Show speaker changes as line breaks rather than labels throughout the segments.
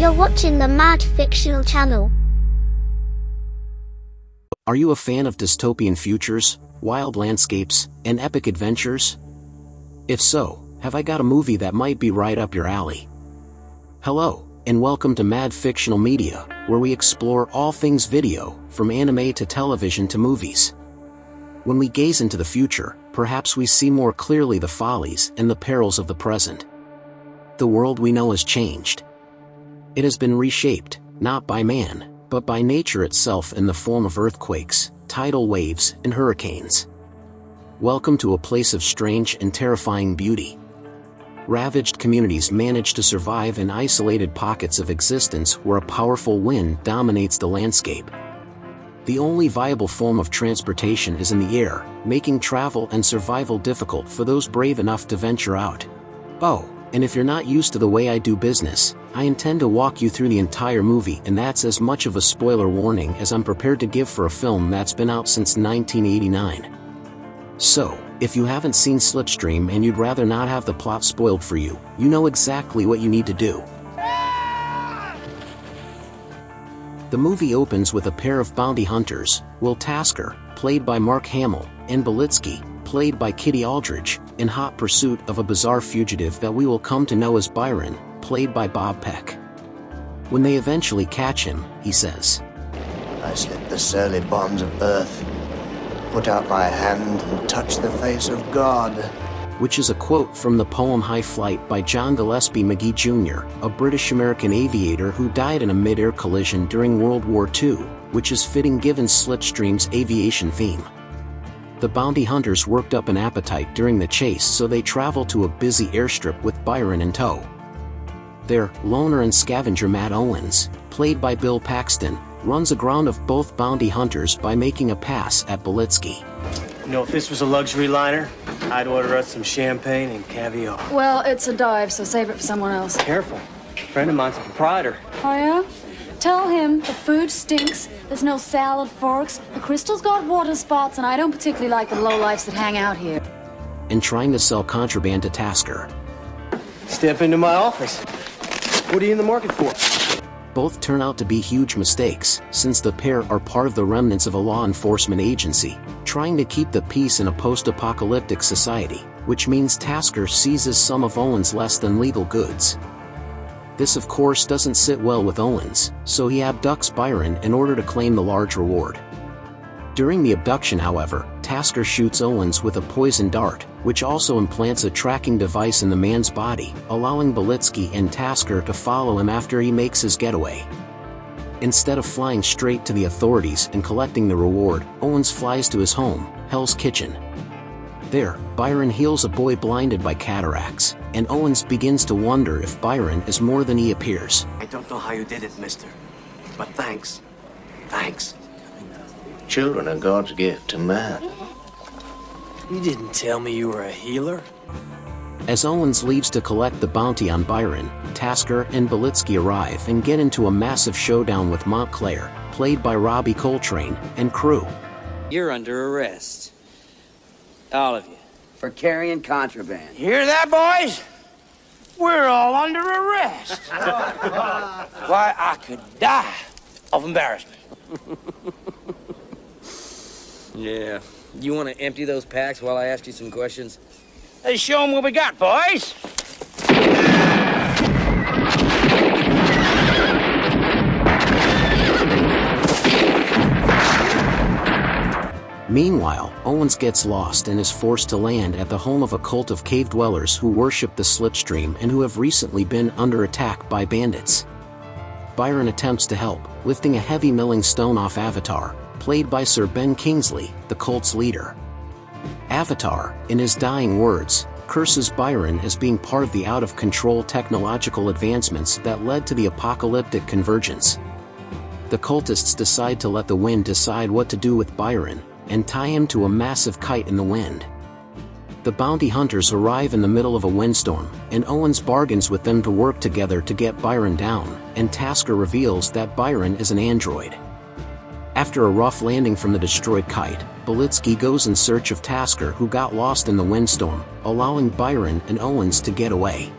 You're watching the Madd Fictional channel.
Are you a fan of dystopian futures, wild landscapes, and epic adventures? If so, have I got a movie that might be right up your alley? Hello, and welcome to Madd Fictional Media, where we explore all things video, from anime to television to movies. When we gaze into the future, perhaps we see more clearly the follies and the perils of the present. The world we know has changed. It has been reshaped, not by man, but by nature itself in the form of earthquakes, tidal waves, and hurricanes. Welcome to a place of strange and terrifying beauty. Ravaged communities manage to survive in isolated pockets of existence where a powerful wind dominates the landscape. The only viable form of transportation is in the air, making travel and survival difficult for those brave enough to venture out. Oh, and if you're not used to the way I do business, I intend to walk you through the entire movie, and that's as much of a spoiler warning as I'm prepared to give for a film that's been out since 1989. So, if you haven't seen Slipstream and you'd rather not have the plot spoiled for you, you know exactly what you need to do. The movie opens with a pair of bounty hunters, Will Tasker, played by Mark Hamill, and Belitsky, played by Kitty Aldridge, in hot pursuit of a bizarre fugitive that we will come to know as Byron, played by Bob Peck. When they eventually catch him, he says,
"I slit the surly bonds of earth, put out my hand and touched the face of God,"
which is a quote from the poem High Flight by John Gillespie Magee Jr., a British-American aviator who died in a mid-air collision during World War II, which is fitting given Slipstream's aviation theme. The bounty hunters worked up an appetite during the chase, so they travel to a busy airstrip with Byron in tow. Their loner and scavenger Matt Owens, played by Bill Paxton, runs aground of both bounty hunters by making a pass at Belitsky.
You know, if this was a luxury liner, I'd order us some champagne and caviar.
Well, it's a dive, so save it for someone else.
Careful. A friend of mine's a proprietor.
Oh, yeah? Tell him the food stinks, there's no salad forks, the crystal's got water spots, and I don't particularly like the lowlifes that hang out here.
And trying to sell contraband to Tasker.
Step into my office. What are you in the market for?
Both turn out to be huge mistakes, since the pair are part of the remnants of a law enforcement agency, trying to keep the peace in a post-apocalyptic society, which means Tasker seizes some of Owens' less than legal goods. This of course doesn't sit well with Owens, so he abducts Byron in order to claim the large reward. During the abduction, however, Tasker shoots Owens with a poison dart, which also implants a tracking device in the man's body, allowing Belitsky and Tasker to follow him after he makes his getaway. Instead of flying straight to the authorities and collecting the reward, Owens flies to his home, Hell's Kitchen. There, Byron heals a boy blinded by cataracts, and Owens begins to wonder if Byron is more than he appears.
I don't know how you did it, mister, but thanks. Thanks.
Children are God's gift to man.
You didn't tell me you were a healer.
As Owens leaves to collect the bounty on Byron, Tasker and Belitsky arrive and get into a massive showdown with Montclair, played by Robbie Coltrane, and crew.
You're under arrest. All of you.
For carrying contraband.
Hear that, boys? We're all under arrest. Why, I could die of embarrassment.
Yeah. You want to empty those packs while I ask you some questions?
Let's show them what we got, boys.
Meanwhile, Owens gets lost and is forced to land at the home of a cult of cave dwellers who worship the Slipstream and who have recently been under attack by bandits. Byron attempts to help, lifting a heavy milling stone off Avatar, played by Sir Ben Kingsley, the cult's leader. Avatar, in his dying words, curses Byron as being part of the out-of-control technological advancements that led to the apocalyptic convergence. The cultists decide to let the wind decide what to do with Byron, and tie him to a massive kite in the wind. The bounty hunters arrive in the middle of a windstorm, and Owens bargains with them to work together to get Byron down, and Tasker reveals that Byron is an android. After a rough landing from the destroyed kite, Belitsky goes in search of Tasker, who got lost in the windstorm, allowing Byron and Owens to get away.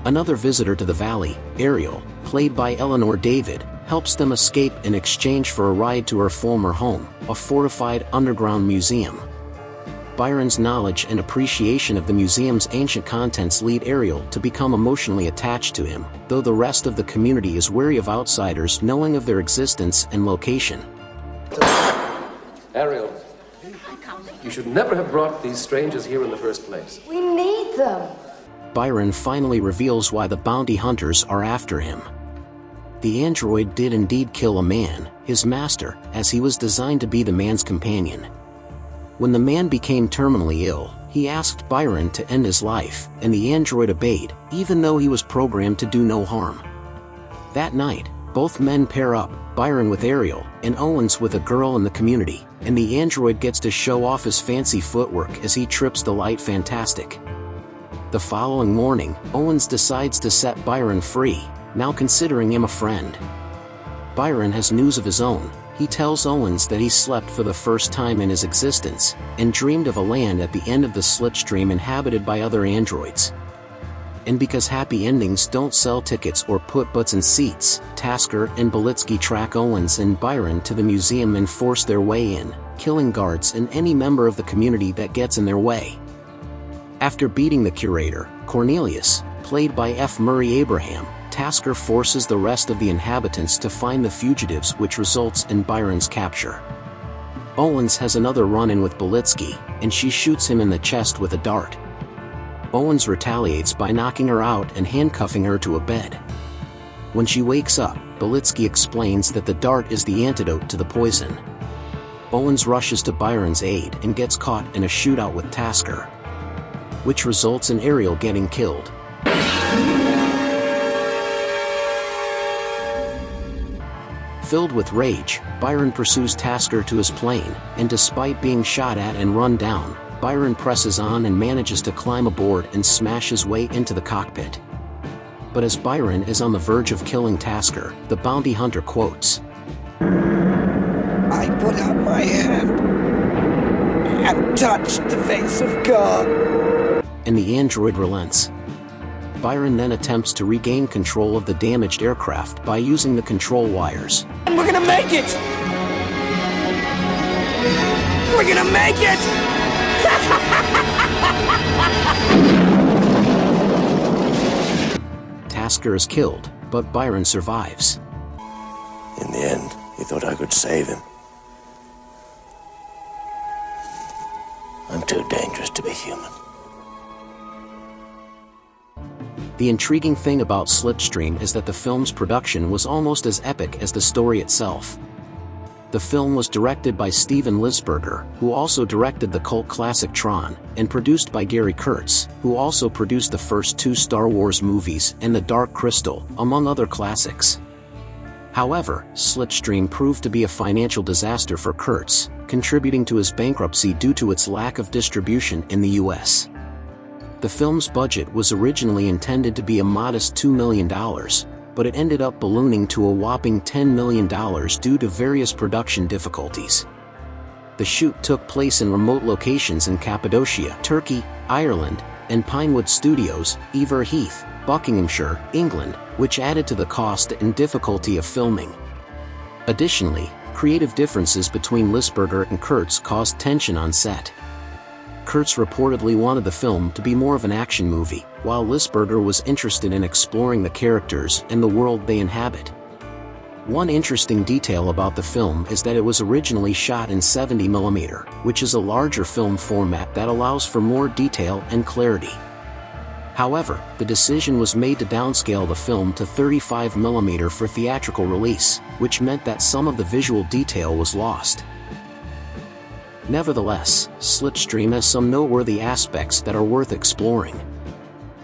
Another visitor to the valley, Ariel, played by Eleanor David, helps them escape in exchange for a ride to her former home, a fortified underground museum. Byron's knowledge and appreciation of the museum's ancient contents lead Ariel to become emotionally attached to him, though the rest of the community is wary of outsiders knowing of their existence and location.
Ariel, you should never have brought these strangers here in the first place.
We need them.
Byron finally reveals why the bounty hunters are after him. The android did indeed kill a man, his master, as he was designed to be the man's companion. When the man became terminally ill, he asked Byron to end his life, and the android obeyed, even though he was programmed to do no harm. That night, both men pair up, Byron with Ariel, and Owens with a girl in the community, and the android gets to show off his fancy footwork as he trips the light fantastic. The following morning, Owens decides to set Byron free, now considering him a friend. Byron has news of his own. He tells Owens that he slept for the first time in his existence, and dreamed of a land at the end of the Slipstream inhabited by other androids. And because happy endings don't sell tickets or put butts in seats, Tasker and Belitsky track Owens and Byron to the museum and force their way in, killing guards and any member of the community that gets in their way. After beating the curator, Cornelius, played by F. Murray Abraham, Tasker forces the rest of the inhabitants to find the fugitives, which results in Byron's capture. Owens has another run-in with Belitsky, and she shoots him in the chest with a dart. Owens retaliates by knocking her out and handcuffing her to a bed. When she wakes up, Belitsky explains that the dart is the antidote to the poison. Owens rushes to Byron's aid and gets caught in a shootout with Tasker, which results in Ariel getting killed. Filled with rage, Byron pursues Tasker to his plane, and despite being shot at and run down, Byron presses on and manages to climb aboard and smash his way into the cockpit. But as Byron is on the verge of killing Tasker, the bounty hunter quotes,
I put out my hand and touched the face of God.
And the android relents. Byron then attempts to regain control of the damaged aircraft by using the control wires.
We're gonna make it! We're gonna make it!
Tasker is killed, but Byron survives.
In the end, he thought I could save him. I'm too dangerous to be human.
The intriguing thing about Slipstream is that the film's production was almost as epic as the story itself. The film was directed by Steven Lisberger, who also directed the cult classic Tron, and produced by Gary Kurtz, who also produced the first 2 Star Wars movies and The Dark Crystal, among other classics. However, Slipstream proved to be a financial disaster for Kurtz, contributing to his bankruptcy due to its lack of distribution in the US. The film's budget was originally intended to be a modest $2 million, but it ended up ballooning to a whopping $10 million due to various production difficulties. The shoot took place in remote locations in Cappadocia, Turkey, Ireland, and Pinewood Studios, Everheath, Buckinghamshire, England, which added to the cost and difficulty of filming. Additionally, creative differences between Lisberger and Kurtz caused tension on set. Kurtz reportedly wanted the film to be more of an action movie, while Lisberger was interested in exploring the characters and the world they inhabit. One interesting detail about the film is that it was originally shot in 70mm, which is a larger film format that allows for more detail and clarity. However, the decision was made to downscale the film to 35mm for theatrical release, which meant that some of the visual detail was lost. Nevertheless, Slipstream has some noteworthy aspects that are worth exploring.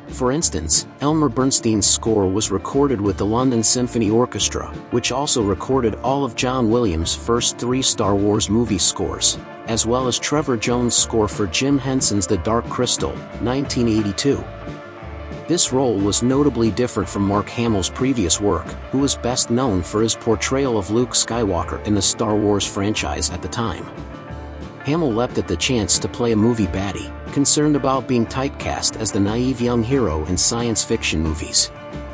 For instance, Elmer Bernstein's score was recorded with the London Symphony Orchestra, which also recorded all of John Williams' first 3 Star Wars movie scores, as well as Trevor Jones' score for Jim Henson's The Dark Crystal, 1982. This role was notably different from Mark Hamill's previous work, who was best known for his portrayal of Luke Skywalker in the Star Wars franchise at the time. Hamill leapt at the chance to play a movie baddie, concerned about being typecast as the naive young hero in science fiction movies.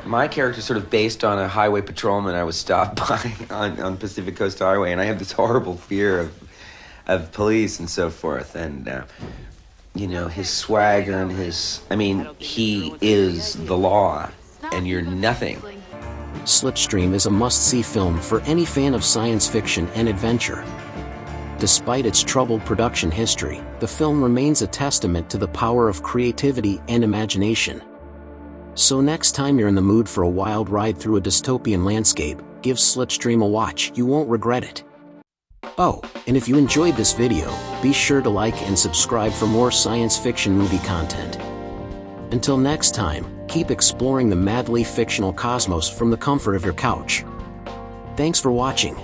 My character's sort of based on a highway patrolman I was stopped by on Pacific Coast Highway, and I have this horrible fear of police and so forth, and his swagger and he is the law, and you're nothing.
Slipstream is a must-see film for any fan of science fiction and adventure. Despite its troubled production history, the film remains a testament to the power of creativity and imagination. So next time you're in the mood for a wild ride through a dystopian landscape, give Slipstream a watch, you won't regret it. Oh, and if you enjoyed this video, be sure to like and subscribe for more science fiction movie content. Until next time, keep exploring the madly fictional cosmos from the comfort of your couch. Thanks for watching.